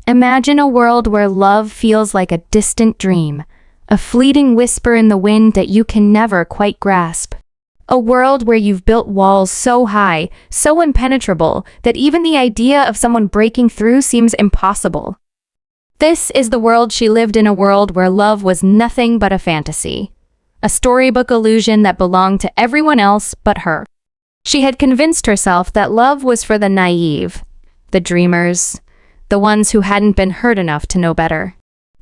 Imagine a world where love feels like a distant dream, a fleeting whisper in the wind that you can never quite grasp. A world where you've built walls so high, so impenetrable, that even the idea of someone breaking through seems impossible. This is the world she lived in, a world where love was nothing but a fantasy. A storybook illusion that belonged to everyone else but her. She had convinced herself that love was for the naive, the dreamers, the ones who hadn't been hurt enough to know better.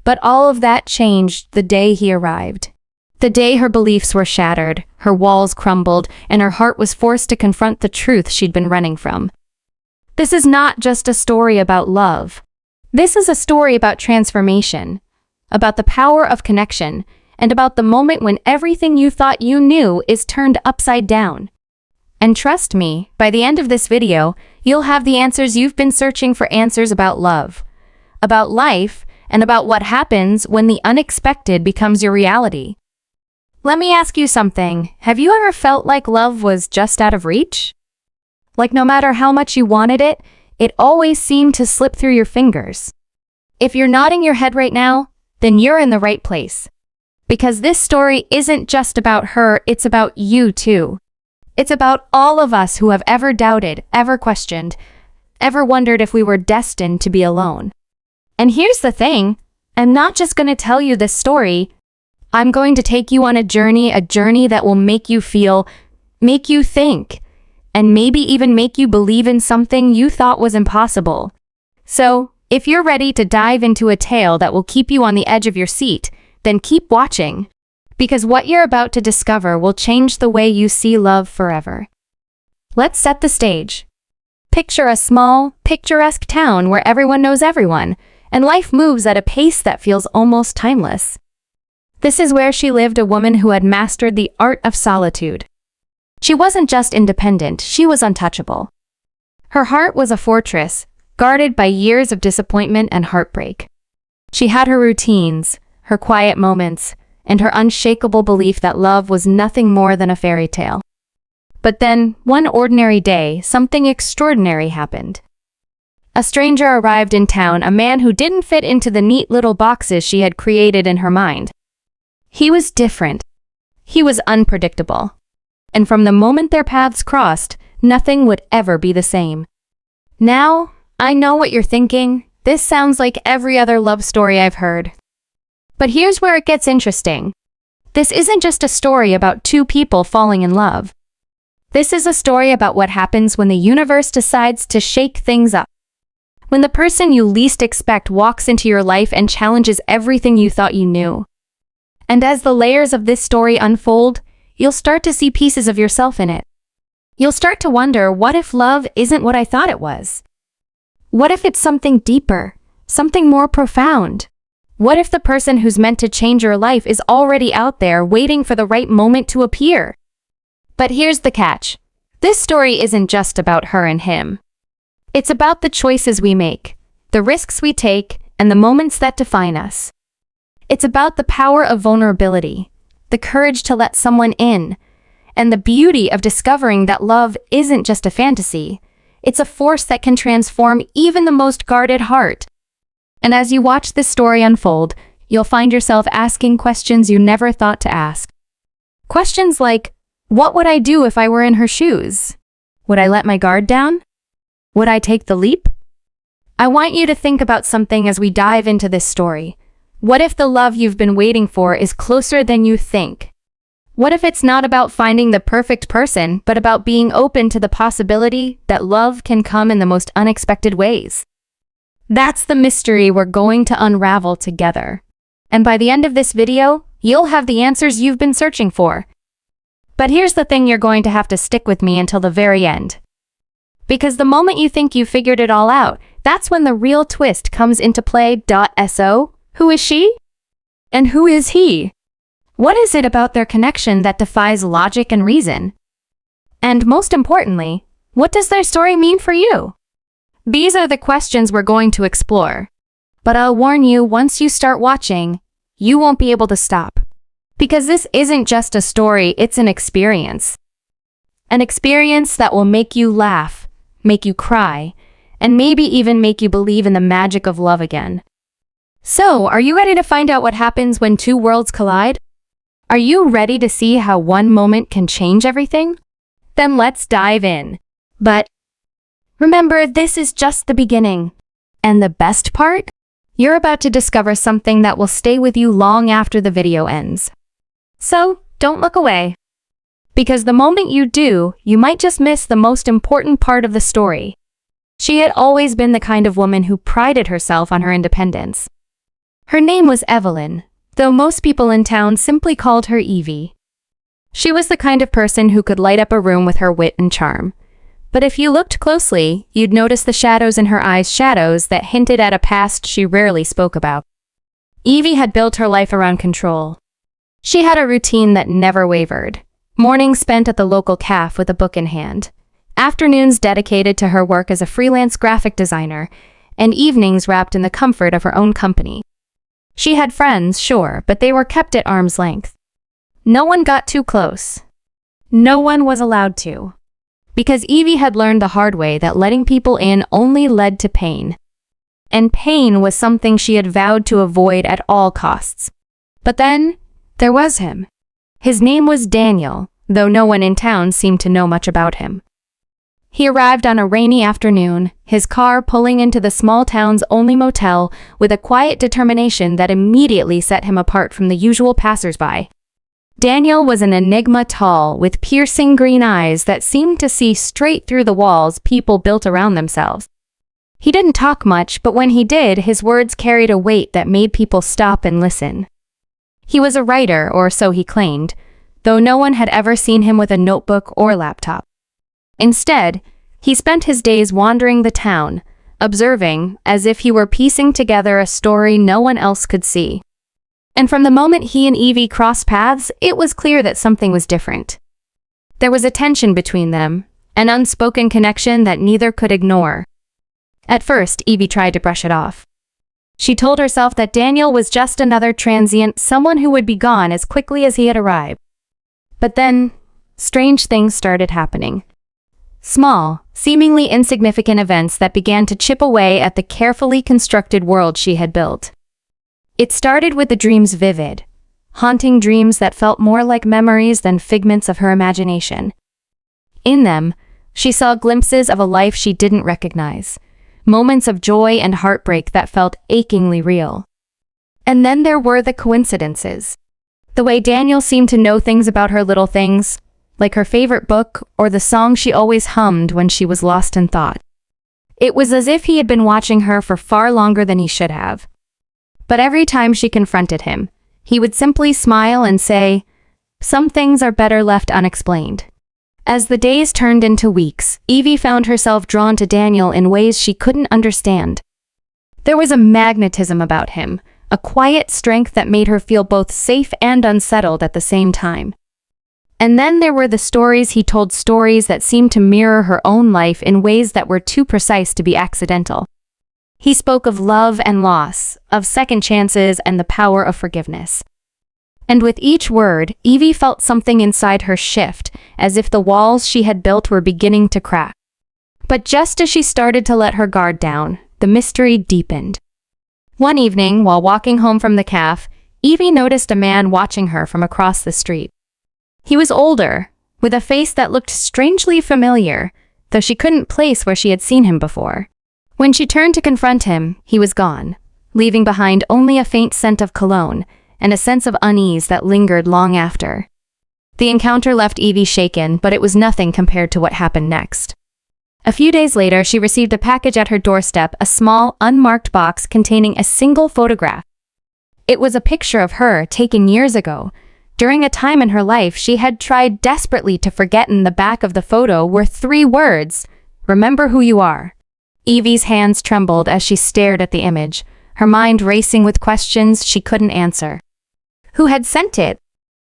But all of that changed the day he arrived. The day her beliefs were shattered, her walls crumbled, and her heart was forced to confront the truth she'd been running from. This is not just a story about love. This is a story about transformation, about the power of connection, and about the moment when everything you thought you knew is turned upside down. And trust me, by the end of this video, you'll have the answers you've been searching for, answers about love, about life, and about what happens when the unexpected becomes your reality. Let me ask you something. Have you ever felt like love was just out of reach? Like no matter how much you wanted it, it always seemed to slip through your fingers. If you're nodding your head right now, then you're in the right place. Because this story isn't just about her, it's about you too. It's about all of us who have ever doubted, ever questioned, ever wondered if we were destined to be alone. And here's the thing, I'm not just going to tell you this story. I'm going to take you on a journey that will make you feel, make you think, and maybe even make you believe in something you thought was impossible. So, if you're ready to dive into a tale that will keep you on the edge of your seat, then keep watching, because what you're about to discover will change the way you see love forever. Let's set the stage. Picture a small, picturesque town where everyone knows everyone, and life moves at a pace that feels almost timeless. This is where she lived, a woman who had mastered the art of solitude. She wasn't just independent, she was untouchable. Her heart was a fortress, guarded by years of disappointment and heartbreak. She had her routines, her quiet moments, and her unshakable belief that love was nothing more than a fairy tale. But then, one ordinary day, something extraordinary happened. A stranger arrived in town, a man who didn't fit into the neat little boxes she had created in her mind. He was different. He was unpredictable. And from the moment their paths crossed, nothing would ever be the same. Now, I know what you're thinking. This sounds like every other love story I've heard. But here's where it gets interesting. This isn't just a story about two people falling in love. This is a story about what happens when the universe decides to shake things up. When the person you least expect walks into your life and challenges everything you thought you knew. And as the layers of this story unfold, you'll start to see pieces of yourself in it. You'll start to wonder, what if love isn't what I thought it was? What if it's something deeper, something more profound? What if the person who's meant to change your life is already out there waiting for the right moment to appear? But here's the catch. This story isn't just about her and him. It's about the choices we make, the risks we take, and the moments that define us. It's about the power of vulnerability, the courage to let someone in, and the beauty of discovering that love isn't just a fantasy. It's a force that can transform even the most guarded heart. And as you watch this story unfold, you'll find yourself asking questions you never thought to ask. Questions like, what would I do if I were in her shoes? Would I let my guard down? Would I take the leap? I want you to think about something as we dive into this story. What if the love you've been waiting for is closer than you think? What if it's not about finding the perfect person, but about being open to the possibility that love can come in the most unexpected ways? That's the mystery we're going to unravel together. And by the end of this video, you'll have the answers you've been searching for. But here's the thing, you're going to have to stick with me until the very end. Because the moment you think you figured it all out, that's when the real twist comes into play. So, who is she? And who is he? What is it about their connection that defies logic and reason? And most importantly, what does their story mean for you? These are the questions we're going to explore. But I'll warn you, once you start watching, you won't be able to stop. Because this isn't just a story, it's an experience. An experience that will make you laugh, make you cry, and maybe even make you believe in the magic of love again. So, are you ready to find out what happens when two worlds collide? Are you ready to see how one moment can change everything? Then let's dive in. But remember, this is just the beginning. And the best part? You're about to discover something that will stay with you long after the video ends. So, don't look away. Because the moment you do, you might just miss the most important part of the story. She had always been the kind of woman who prided herself on her independence. Her name was Evelyn, though most people in town simply called her Evie. She was the kind of person who could light up a room with her wit and charm. But if you looked closely, you'd notice the shadows in her eyes, shadows that hinted at a past she rarely spoke about. Evie had built her life around control. She had a routine that never wavered. Mornings spent at the local cafe with a book in hand. Afternoons dedicated to her work as a freelance graphic designer, and evenings wrapped in the comfort of her own company. She had friends, sure, but they were kept at arm's length. No one got too close. No one was allowed to. Because Evie had learned the hard way that letting people in only led to pain. And pain was something she had vowed to avoid at all costs. But then, there was him. His name was Daniel, though no one in town seemed to know much about him. He arrived on a rainy afternoon, his car pulling into the small town's only motel with a quiet determination that immediately set him apart from the usual passers-by. Daniel was an enigma, tall, with piercing green eyes that seemed to see straight through the walls people built around themselves. He didn't talk much, but when he did, his words carried a weight that made people stop and listen. He was a writer, or so he claimed, though no one had ever seen him with a notebook or laptop. Instead, he spent his days wandering the town, observing, as if he were piecing together a story no one else could see. And from the moment he and Evie crossed paths, it was clear that something was different. There was a tension between them, an unspoken connection that neither could ignore. At first, Evie tried to brush it off. She told herself that Daniel was just another transient, someone who would be gone as quickly as he had arrived. But then, strange things started happening. Small, seemingly insignificant events that began to chip away at the carefully constructed world she had built. It started with the dreams, vivid, haunting dreams that felt more like memories than figments of her imagination. In them, she saw glimpses of a life she didn't recognize, moments of joy and heartbreak that felt achingly real. And then there were the coincidences. The way Daniel seemed to know things about her, little things, like her favorite book or the song she always hummed when she was lost in thought. It was as if he had been watching her for far longer than he should have. But every time she confronted him, he would simply smile and say, "Some things are better left unexplained." As the days turned into weeks, Evie found herself drawn to Daniel in ways she couldn't understand. There was a magnetism about him, a quiet strength that made her feel both safe and unsettled at the same time. And then there were the stories he told, stories that seemed to mirror her own life in ways that were too precise to be accidental. He spoke of love and loss, of second chances and the power of forgiveness. And with each word, Evie felt something inside her shift, as if the walls she had built were beginning to crack. But just as she started to let her guard down, the mystery deepened. One evening, while walking home from the cafe, Evie noticed a man watching her from across the street. He was older, with a face that looked strangely familiar, though she couldn't place where she had seen him before. When she turned to confront him, he was gone, leaving behind only a faint scent of cologne and a sense of unease that lingered long after. The encounter left Evie shaken, but it was nothing compared to what happened next. A few days later, she received a package at her doorstep, a small, unmarked box containing a single photograph. It was a picture of her taken years ago, during a time in her life she had tried desperately to forget. In the back of the photo were 3 words: "Remember who you are." Evie's hands trembled as she stared at the image, her mind racing with questions she couldn't answer. Who had sent it?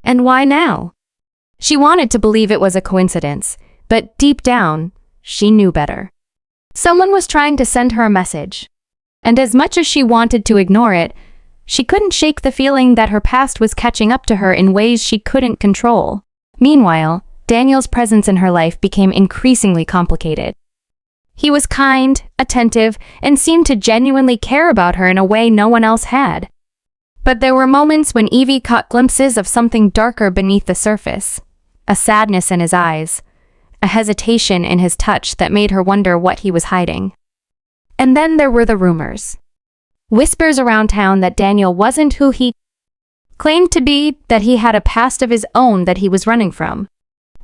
And why now? She wanted to believe it was a coincidence, but deep down, she knew better. Someone was trying to send her a message. And as much as she wanted to ignore it, she couldn't shake the feeling that her past was catching up to her in ways she couldn't control. Meanwhile, Daniel's presence in her life became increasingly complicated. He was kind, attentive, and seemed to genuinely care about her in a way no one else had. But there were moments when Evie caught glimpses of something darker beneath the surface. A sadness in his eyes, a hesitation in his touch that made her wonder what he was hiding. And then there were the rumors. Whispers around town that Daniel wasn't who he claimed to be, that he had a past of his own that he was running from.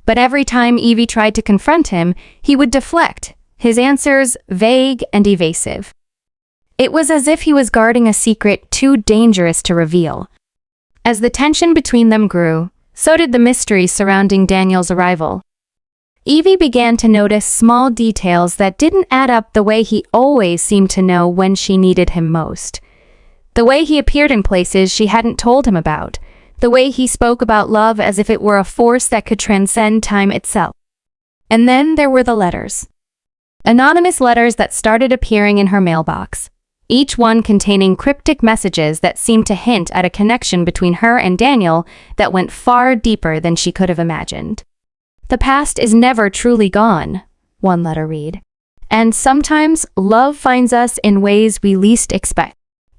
But every time Evie tried to confront him, he would deflect, his answers vague and evasive. It was as if he was guarding a secret too dangerous to reveal. As the tension between them grew, so did the mystery surrounding Daniel's arrival. Evie began to notice small details that didn't add up the way he always seemed to know when she needed him most. The way he appeared in places she hadn't told him about. The way he spoke about love as if it were a force that could transcend time itself. And then there were the letters. Anonymous letters that started appearing in her mailbox, each one containing cryptic messages that seemed to hint at a connection between her and Daniel that went far deeper than she could have imagined. "The past is never truly gone," one letter read. "And sometimes love finds us in ways we least expect."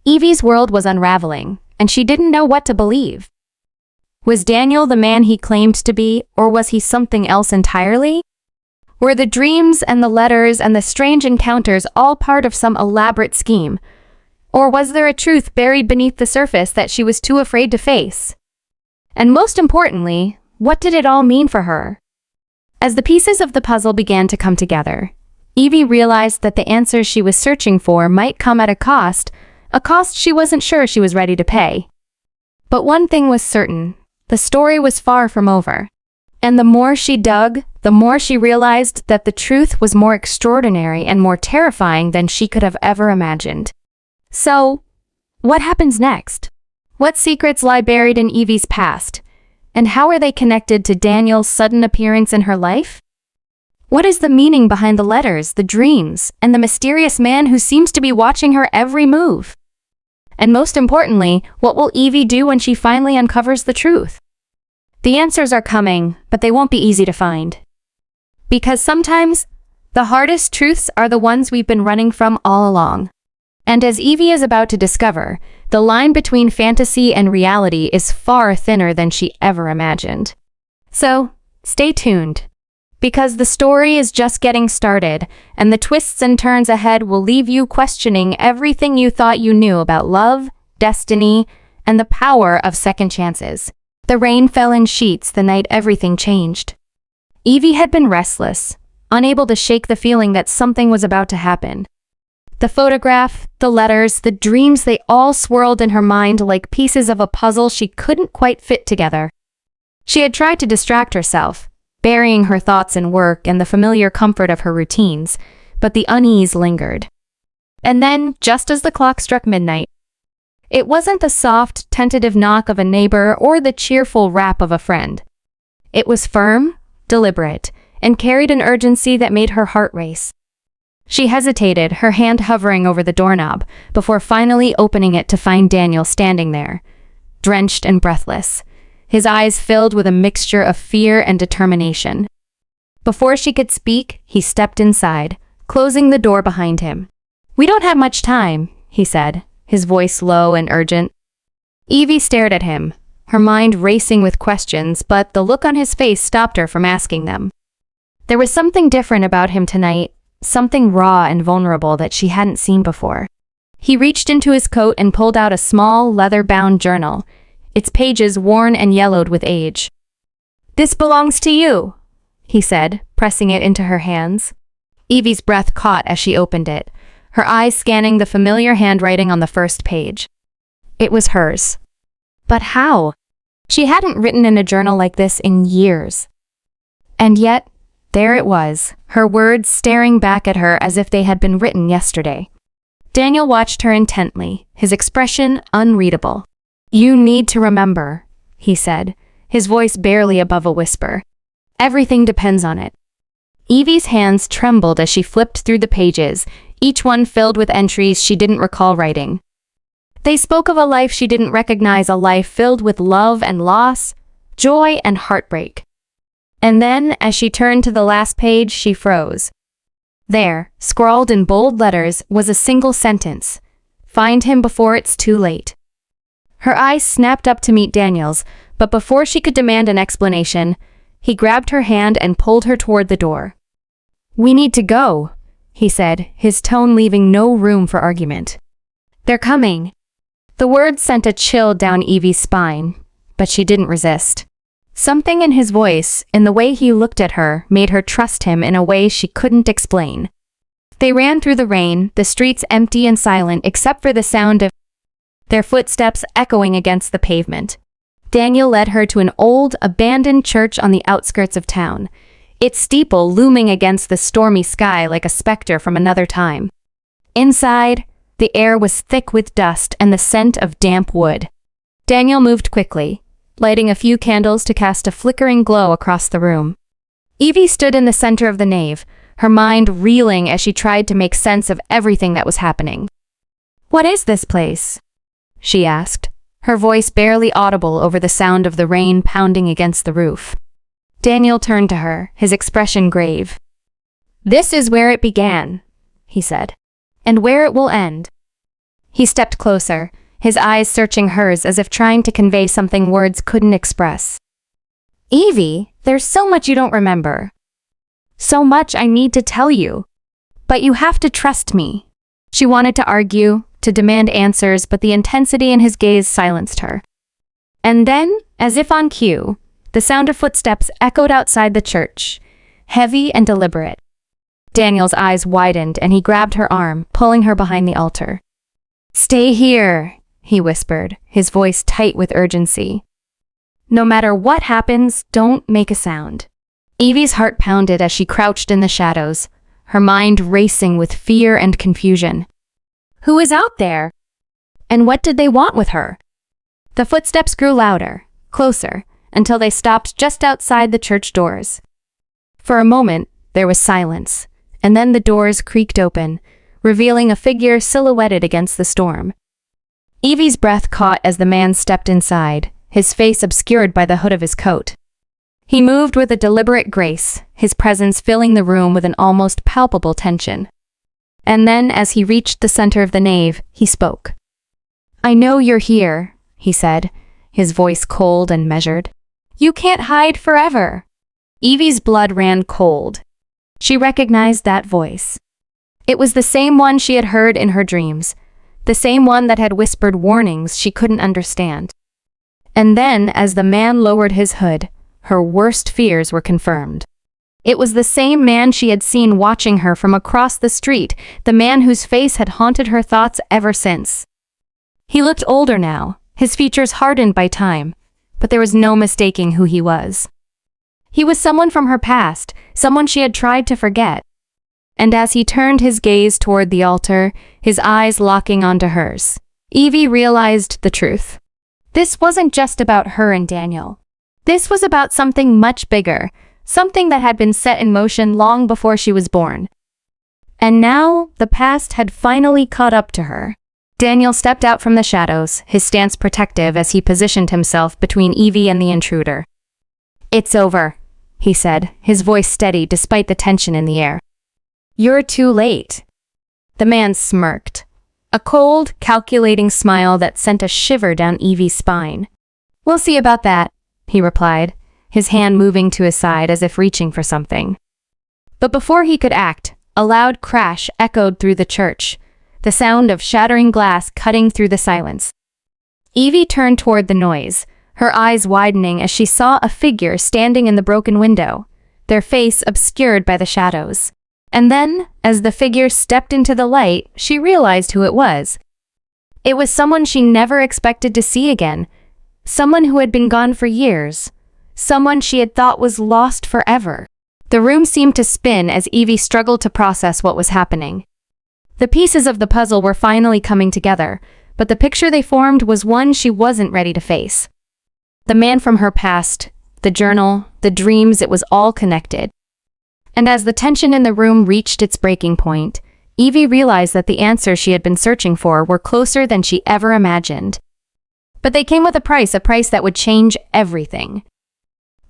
Evie's world was unraveling, and she didn't know what to believe. Was Daniel the man he claimed to be, or was he something else entirely? Were the dreams and the letters and the strange encounters all part of some elaborate scheme? Or was there a truth buried beneath the surface that she was too afraid to face? And most importantly, what did it all mean for her? As the pieces of the puzzle began to come together, Evie realized that the answers she was searching for might come at a cost she wasn't sure she was ready to pay. But one thing was certain, the story was far from over. And the more she dug, the more she realized that the truth was more extraordinary and more terrifying than she could have ever imagined. So, what happens next? What secrets lie buried in Evie's past? And how are they connected to Daniel's sudden appearance in her life? What is the meaning behind the letters, the dreams, and the mysterious man who seems to be watching her every move? And most importantly, what will Evie do when she finally uncovers the truth? The answers are coming, but they won't be easy to find. Because sometimes, the hardest truths are the ones we've been running from all along. And as Evie is about to discover, the line between fantasy and reality is far thinner than she ever imagined. So, stay tuned. Because the story is just getting started, and the twists and turns ahead will leave you questioning everything you thought you knew about love, destiny, and the power of second chances. The rain fell in sheets the night everything changed. Evie had been restless, unable to shake the feeling that something was about to happen. The photograph, the letters, the dreams, they all swirled in her mind like pieces of a puzzle she couldn't quite fit together. She had tried to distract herself, burying her thoughts in work and the familiar comfort of her routines, but the unease lingered. And then, just as the clock struck midnight, it wasn't the soft, tentative knock of a neighbor or the cheerful rap of a friend. It was firm, deliberate, and carried an urgency that made her heart race. She hesitated, her hand hovering over the doorknob, before finally opening it to find Daniel standing there, drenched and breathless, his eyes filled with a mixture of fear and determination. Before she could speak, he stepped inside, closing the door behind him. "We don't have much time," he said, his voice low and urgent. Evie stared at him, her mind racing with questions, but the look on his face stopped her from asking them. There was something different about him tonight, something raw and vulnerable that she hadn't seen before. He reached into his coat and pulled out a small, leather-bound journal, its pages worn and yellowed with age. "This belongs to you," he said, pressing it into her hands. Evie's breath caught as she opened it, her eyes scanning the familiar handwriting on the first page. It was hers. But how? She hadn't written in a journal like this in years. And yet, there it was, her words staring back at her as if they had been written yesterday. Daniel watched her intently, his expression unreadable. "You need to remember," he said, his voice barely above a whisper. "Everything depends on it." Evie's hands trembled as she flipped through the pages, each one filled with entries she didn't recall writing. They spoke of a life she didn't recognize, a life filled with love and loss, joy and heartbreak. And then, as she turned to the last page, she froze. There, scrawled in bold letters, was a single sentence. Find him before it's too late. Her eyes snapped up to meet Daniel's, but before she could demand an explanation, he grabbed her hand and pulled her toward the door. We need to go, he said, his tone leaving no room for argument. They're coming. The words sent a chill down Evie's spine, but she didn't resist. Something in his voice, in the way he looked at her, made her trust him in a way she couldn't explain. They ran through the rain, the streets empty and silent except for the sound of their footsteps echoing against the pavement. Daniel led her to an old, abandoned church on the outskirts of town, its steeple looming against the stormy sky like a specter from another time. Inside, the air was thick with dust and the scent of damp wood. Daniel moved quickly, lighting a few candles to cast a flickering glow across the room. Evie stood in the center of the nave, her mind reeling as she tried to make sense of everything that was happening. What is this place? She asked, her voice barely audible over the sound of the rain pounding against the roof. Daniel turned to her, his expression grave. This is where it began, he said, and where it will end. He stepped closer, his eyes searching hers as if trying to convey something words couldn't express. Evie, there's so much you don't remember. So much I need to tell you. But you have to trust me. She wanted to argue, to demand answers, but the intensity in his gaze silenced her. And then, as if on cue, the sound of footsteps echoed outside the church, heavy and deliberate. Daniel's eyes widened and he grabbed her arm, pulling her behind the altar. Stay here, he whispered, his voice tight with urgency. No matter what happens, don't make a sound. Evie's heart pounded as she crouched in the shadows, her mind racing with fear and confusion. Who is out there? And what did they want with her? The footsteps grew louder, closer, until they stopped just outside the church doors. For a moment, there was silence, and then the doors creaked open, revealing a figure silhouetted against the storm. Evie's breath caught as the man stepped inside, his face obscured by the hood of his coat. He moved with a deliberate grace, his presence filling the room with an almost palpable tension. And then, as he reached the center of the nave, he spoke. I know you're here, he said, his voice cold and measured. You can't hide forever. Evie's blood ran cold. She recognized that voice. It was the same one she had heard in her dreams, the same one that had whispered warnings she couldn't understand. And then, as the man lowered his hood, her worst fears were confirmed. It was the same man she had seen watching her from across the street, the man whose face had haunted her thoughts ever since. He looked older now, his features hardened by time, but there was no mistaking who he was. He was someone from her past, someone she had tried to forget. And as he turned his gaze toward the altar, his eyes locking onto hers, Evie realized the truth. This wasn't just about her and Daniel. This was about something much bigger, something that had been set in motion long before she was born. And now, the past had finally caught up to her. Daniel stepped out from the shadows, his stance protective as he positioned himself between Evie and the intruder. It's over, he said, his voice steady despite the tension in the air. You're too late. The man smirked, a cold, calculating smile that sent a shiver down Evie's spine. We'll see about that, he replied, his hand moving to his side as if reaching for something. But before he could act, a loud crash echoed through the church, the sound of shattering glass cutting through the silence. Evie turned toward the noise, her eyes widening as she saw a figure standing in the broken window, their face obscured by the shadows. And then, as the figure stepped into the light, she realized who it was. It was someone she never expected to see again, someone who had been gone for years, someone she had thought was lost forever. The room seemed to spin as Evie struggled to process what was happening. The pieces of the puzzle were finally coming together, but the picture they formed was one she wasn't ready to face. The man from her past, the journal, the dreams, it was all connected. And as the tension in the room reached its breaking point, Evie realized that the answers she had been searching for were closer than she ever imagined. But they came with a price that would change everything.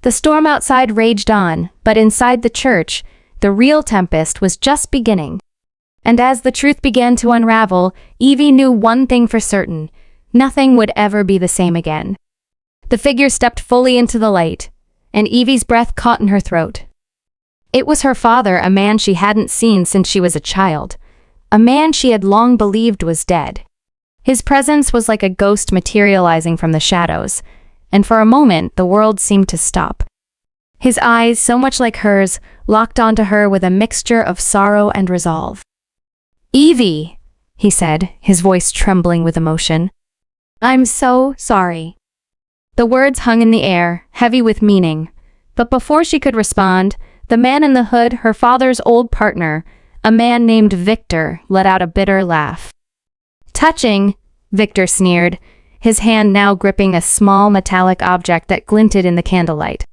The storm outside raged on, but inside the church, the real tempest was just beginning. And as the truth began to unravel, Evie knew one thing for certain: nothing would ever be the same again. The figure stepped fully into the light, and Evie's breath caught in her throat. It was her father, a man she hadn't seen since she was a child, a man she had long believed was dead. His presence was like a ghost materializing from the shadows, and for a moment the world seemed to stop. His eyes, so much like hers, locked onto her with a mixture of sorrow and resolve. "Evie," he said, his voice trembling with emotion. "I'm so sorry." The words hung in the air, heavy with meaning, but before she could respond, the man in the hood, her father's old partner, a man named Victor, let out a bitter laugh. "Touching," Victor sneered, his hand now gripping a small metallic object that glinted in the candlelight.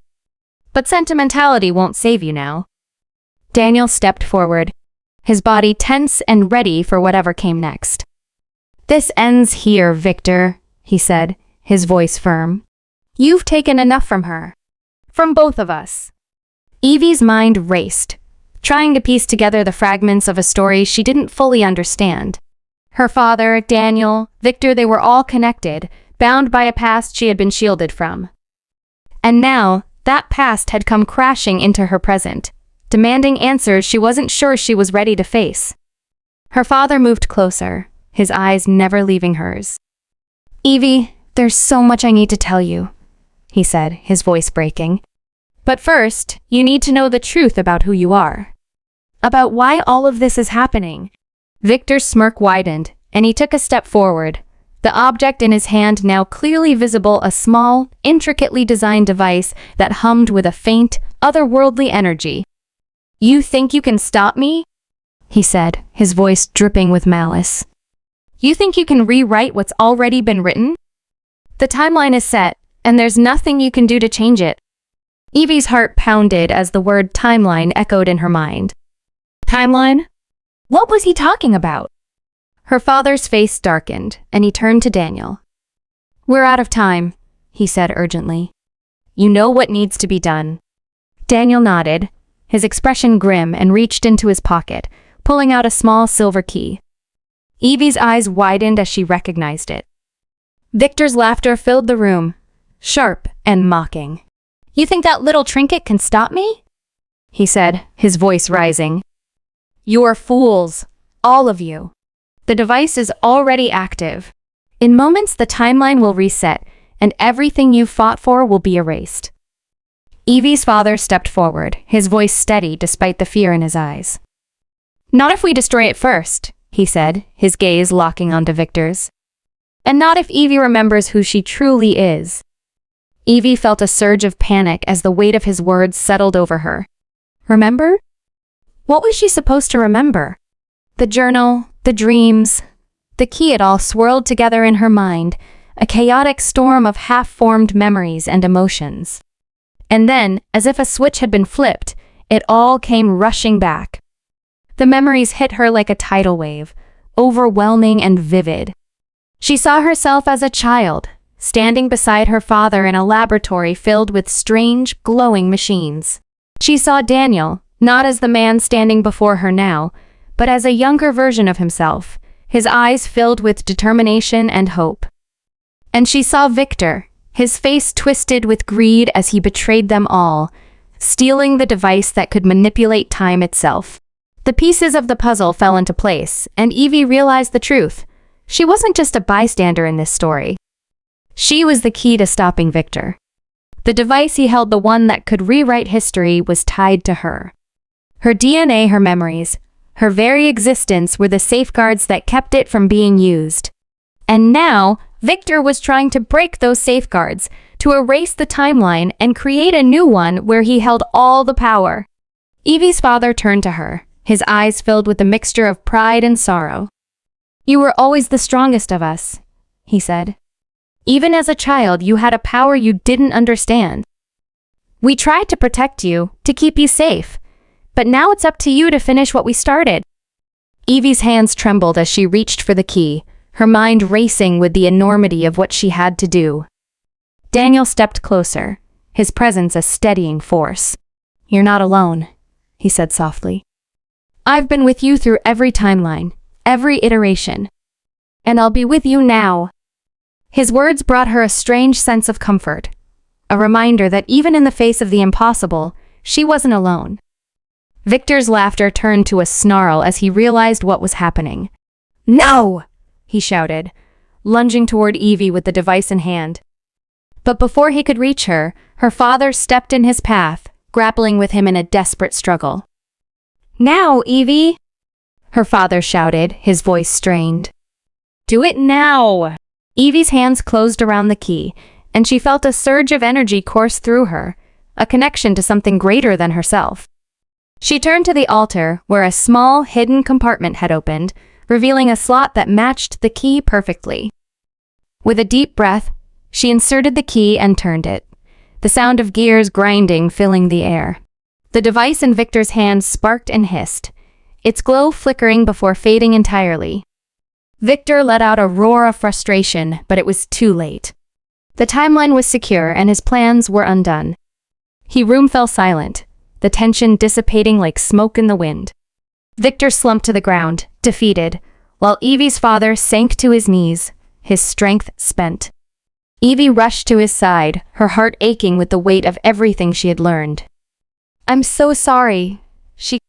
"But sentimentality won't save you now." Daniel stepped forward, his body tense and ready for whatever came next. "This ends here, Victor," he said, his voice firm. "You've taken enough from her. From both of us." Evie's mind raced, trying to piece together the fragments of a story she didn't fully understand. Her father, Daniel, Victor, they were all connected, bound by a past she had been shielded from. And now, that past had come crashing into her present, demanding answers she wasn't sure she was ready to face. Her father moved closer, his eyes never leaving hers. "Evie, there's so much I need to tell you," he said, his voice breaking. "But first, you need to know the truth about who you are. About why all of this is happening." Victor's smirk widened, and he took a step forward, the object in his hand now clearly visible, a small, intricately designed device that hummed with a faint, otherworldly energy. "You think you can stop me?" he said, his voice dripping with malice. "You think you can rewrite what's already been written? The timeline is set, and there's nothing you can do to change it." Evie's heart pounded as the word timeline echoed in her mind. Timeline? What was he talking about? Her father's face darkened, and he turned to Daniel. "We're out of time," he said urgently. "You know what needs to be done." Daniel nodded, his expression grim, and reached into his pocket, pulling out a small silver key. Evie's eyes widened as she recognized it. Victor's laughter filled the room, sharp and mocking. "You think that little trinket can stop me?" he said, his voice rising. "You're fools, all of you. The device is already active. In moments, the timeline will reset, and everything you fought for will be erased." Evie's father stepped forward, his voice steady despite the fear in his eyes. "Not if we destroy it first," he said, his gaze locking onto Victor's. "And not if Evie remembers who she truly is." Evie felt a surge of panic as the weight of his words settled over her. Remember? What was she supposed to remember? The journal, the dreams, the key, it all swirled together in her mind, a chaotic storm of half-formed memories and emotions. And then, as if a switch had been flipped, it all came rushing back. The memories hit her like a tidal wave, overwhelming and vivid. She saw herself as a child, standing beside her father in a laboratory filled with strange, glowing machines. She saw Daniel, not as the man standing before her now, but as a younger version of himself, his eyes filled with determination and hope. And she saw Victor, his face twisted with greed as he betrayed them all, stealing the device that could manipulate time itself. The pieces of the puzzle fell into place, and Evie realized the truth. She wasn't just a bystander in this story. She was the key to stopping Victor. The device he held, the one that could rewrite history, was tied to her. Her DNA, her memories, her very existence were the safeguards that kept it from being used. And now, Victor was trying to break those safeguards, to erase the timeline and create a new one where he held all the power. Evie's father turned to her, his eyes filled with a mixture of pride and sorrow. "You were always the strongest of us," he said. "Even as a child, you had a power you didn't understand. We tried to protect you, to keep you safe. But now it's up to you to finish what we started." Evie's hands trembled as she reached for the key, her mind racing with the enormity of what she had to do. Daniel stepped closer, his presence a steadying force. "You're not alone," he said softly. I've been with you through every timeline, every iteration. And I'll be with you now. His words brought her a strange sense of comfort, a reminder that even in the face of the impossible, she wasn't alone. Victor's laughter turned to a snarl as he realized what was happening. No! He shouted, lunging toward Evie with the device in hand. But before he could reach her, her father stepped in his path, grappling with him in a desperate struggle. Now, Evie! Her father shouted, his voice strained. Do it now! Evie's hands closed around the key, and she felt a surge of energy course through her, a connection to something greater than herself. She turned to the altar, where a small, hidden compartment had opened, revealing a slot that matched the key perfectly. With a deep breath, she inserted the key and turned it, the sound of gears grinding filling the air. The device in Victor's hand sparked and hissed, its glow flickering before fading entirely. Victor let out a roar of frustration, but it was too late. The timeline was secure and his plans were undone. His room fell silent, the tension dissipating like smoke in the wind. Victor slumped to the ground, defeated, while Evie's father sank to his knees, his strength spent. Evie rushed to his side, her heart aching with the weight of everything she had learned. I'm so sorry, she